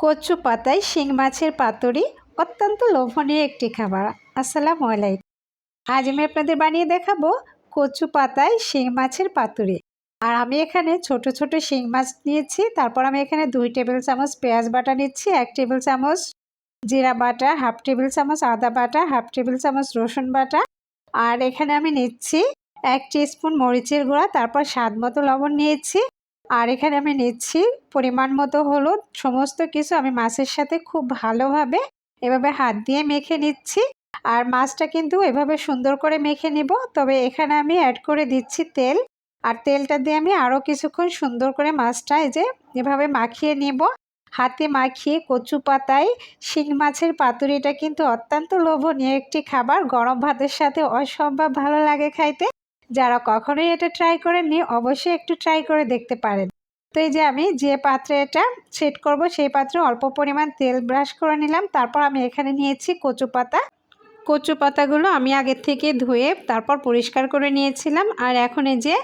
কচু পাতায় শিং মাছের পাতুরি অত্যন্ত লোভনীয় একটি খাবার। আসসালামু আলাইকুম। আজ আমি আপনাদের বানিয়ে দেখাবো কচু পাতায় শিং মাছের পাতুরি। আর আমি এখানে ছোট ছোট শিং মাছ নিয়েছি। তারপর আমি এখানে 2 টেবিল চামচ পেঁয়াজ বাটা নিচ্ছি, 1 টেবিল চামচ জিরা বাটা, হাফ টেবিল চামচ আদা বাটা, হাফ টেবিল চামচ রসুন বাটা। আর এখানে আমি নিচ্ছি 1 টিস্পুন মরিচের গুঁড়া, তারপর স্বাদ মতো লবণ নিয়েছি। আর এখানে আমি নিচ্ছি পরিমাণ মতো হলুদ। সমস্ত কিছু আমি মাছের সাথে খুব ভালোভাবে এভাবে হাত দিয়ে মেখে নিচ্ছি। আর মাছটা কিন্তু এভাবে সুন্দর করে মেখে নিব। তবে এখানে আমি অ্যাড করে দিচ্ছি তেল। আর তেলটা দিয়ে আমি আরও কিছুক্ষণ সুন্দর করে মাছটা এভাবে মাখিয়ে নিব। হাতে মাখিয়ে কচু পাতায় শিং মাছের পাতুরিটা কিন্তু অত্যন্ত লোভনীয় একটি খাবার। গরম ভাতের সাথে অসম্ভব ভালো লাগে খাইতে। যারা কখনোই এটা ট্রাই করেননি অবশ্যই একটু ট্রাই করে দেখতে পারেন। তো এই যে আমি যে পাত্রে এটা সেট করব সেই পাত্রে অল্প পরিমাণ তেল ব্রাশ করে নিলাম। তারপর আমি এখানে নিয়েছি কচু পাতা। কচু পাতাগুলো আমি আগের থেকে ধুয়ে তারপর পরিষ্কার করে নিয়েছিলাম। আর এখন এই যে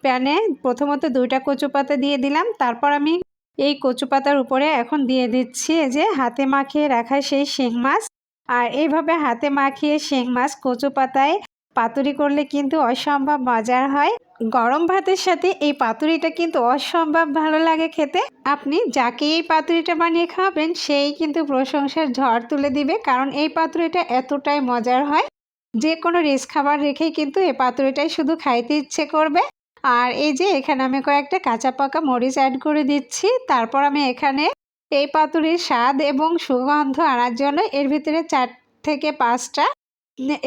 প্যানে প্রথমত 2টা কচু পাতা দিয়ে দিলাম। তারপর আমি এই কচু পাতার উপরে এখন দিয়ে দিচ্ছি এই যে হাতে মাখিয়ে রাখা সেই শিং মাছ। আর এইভাবে হাতে মাখিয়ে শিং মাছ কচু পাতায় পাতুরি করলে কিন্তু অসম্ভব মজার হয়। গরম ভাতের সাথে এই পাতুরিটা কিন্তু অসম্ভব ভালো লাগে খেতে। আপনি যাকে এই পাতুরিটা বানিয়ে খাওয়াবেন সেই কিন্তু প্রশংসার ঝড় তুলে দিবে, কারণ এই পাতুরিটা এতটাই মজার হয়। যে কোনো রিচ খাবার রেখেই কিন্তু এই পাতুরিটাই শুধু খাইতে ইচ্ছে করবে। আর এই যে এখানে আমি কয়েকটা কাঁচা পাকা মরিচ অ্যাড করে দিচ্ছি। তারপর আমি এখানে এই পাতুরির স্বাদ এবং সুগন্ধ আনার জন্য এর ভিতরে 4 থেকে 5টা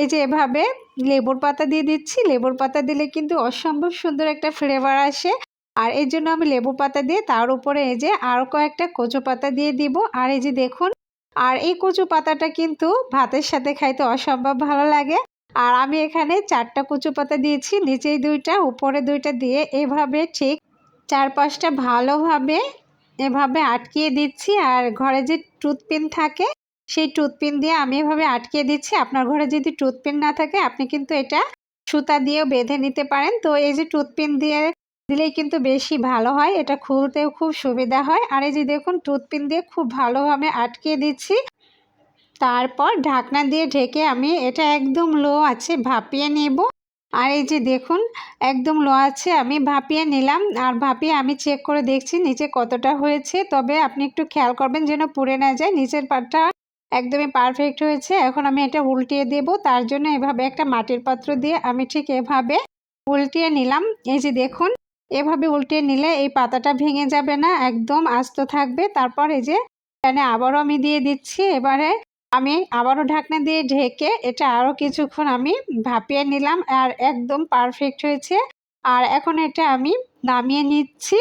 এই যে এভাবে লেবুর পাতা দিয়ে দিচ্ছি। লেবুর পাতা দিলে কিন্তু অসম্ভব সুন্দর একটা ফ্লেভার আসে। আর এই জন্য আমি লেবু পাতা দিয়ে তার উপরে এই যে আরও কয়েকটা কচু পাতা দিয়ে দিব। আর এই যে দেখুন, আর এই কচু পাতাটা কিন্তু ভাতের সাথে খাইতে অসম্ভব ভালো লাগে। আর আমি এখানে 4টা কচু পাতা দিয়েছি, নিচেই 2টা উপরে 2টা দিয়ে এভাবে ঠিক 4-5টা ভালোভাবে এভাবে আটকিয়ে দিচ্ছি। আর ঘরে যে টুথপিন থাকে সেই টুথপিন দিয়ে আমি এভাবে আটকিয়ে দিচ্ছি। আপনার ঘরে যদি টুথপিন না থাকে আপনি কিন্তু এটা সুতা দিয়েও বেঁধে নিতে পারেন। তো এই যে টুথপিন দিয়ে দিলেই কিন্তু বেশি ভালো হয়, এটা খুলতেও খুব সুবিধা হয়। আর এই যে দেখুন টুথপিন দিয়ে খুব ভালোভাবে আটকিয়ে দিচ্ছি। তারপর ঢাকনা দিয়ে ঢেকে আমি এটা একদম লো আছে ভাপিয়ে নেব। আর এই যে দেখুন একদম লো আছে আমি ভাপিয়ে নিলাম। আর ভাপিয়ে আমি চেক করে দেখছি নিচে কতটা হয়েছে। তবে আপনি একটু খেয়াল করবেন যেন পুড়ে না যায়। নিচের পাটটা একদমই পারফেক্ট হয়েছে। এখন আমি এটা উল্টিয়ে দেব। তার জন্য এভাবে একটা মাটির পাত্র দিয়ে আমি ঠিক এভাবে উল্টিয়ে নিলাম। এই যে দেখুন এভাবে উল্টিয়ে নিলে এই পাতাটা ভেঙে যাবে না, একদম আস্ত থাকবে। তারপর এই যে এখানে আবারও আমি দিয়ে দিচ্ছি। এবারে আমি আবারও ঢাকনা দিয়ে ঢেকে এটা আরও কিছুক্ষণ আমি ভাপিয়ে নিলাম। আর একদম পারফেক্ট হয়েছে। আর এখন এটা আমি নামিয়ে নিচ্ছি।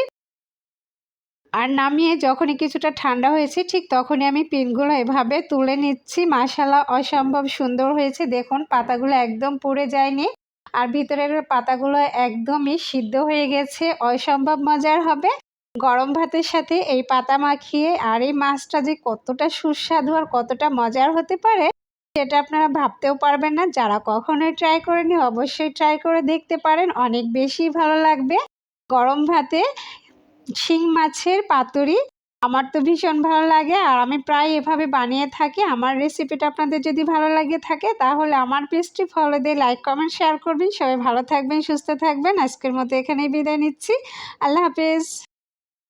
আর নামিয়ে যখনই কিছুটা ঠান্ডা হয়েছে ঠিক তখনই আমি পিনগুলো এভাবে তুলে নিচ্ছি। মাশাআল্লাহ অসম্ভব সুন্দর হয়েছে। দেখুন পাতাগুলো একদম পুড়ে যায়নি। আর ভিতরের পাতাগুলো একদমই সিদ্ধ হয়ে গেছে। অসম্ভব মজার হবে। গরম ভাতের সাথে এই পাতা মাখিয়ে আর এই মাছটা যে কতটা সুস্বাদু আর কতটা মজার হতে পারে সেটা আপনারা ভাবতেও পারবেন না। যারা কখনোই ট্রাই করেনি অবশ্যই ট্রাই করে দেখতে পারেন, অনেক বেশি ভালো লাগবে। গরম ভাতে শিং মাছের পাতুরি আমার তো ভীষণ ভালো লাগে। আর আমি প্রায় এভাবে বানিয়ে থাকি। আমার রেসিপিটা আপনাদের যদি ভালো লাগে থাকে তাহলে আমার পেজটি ফলো দিয়ে লাইক কমেন্ট শেয়ার করবেন। সবাই ভালো থাকবেন, সুস্থ থাকবেন। আজকের মতো এখানেই বিদায় নিচ্ছি। আল্লাহ হাফেজ।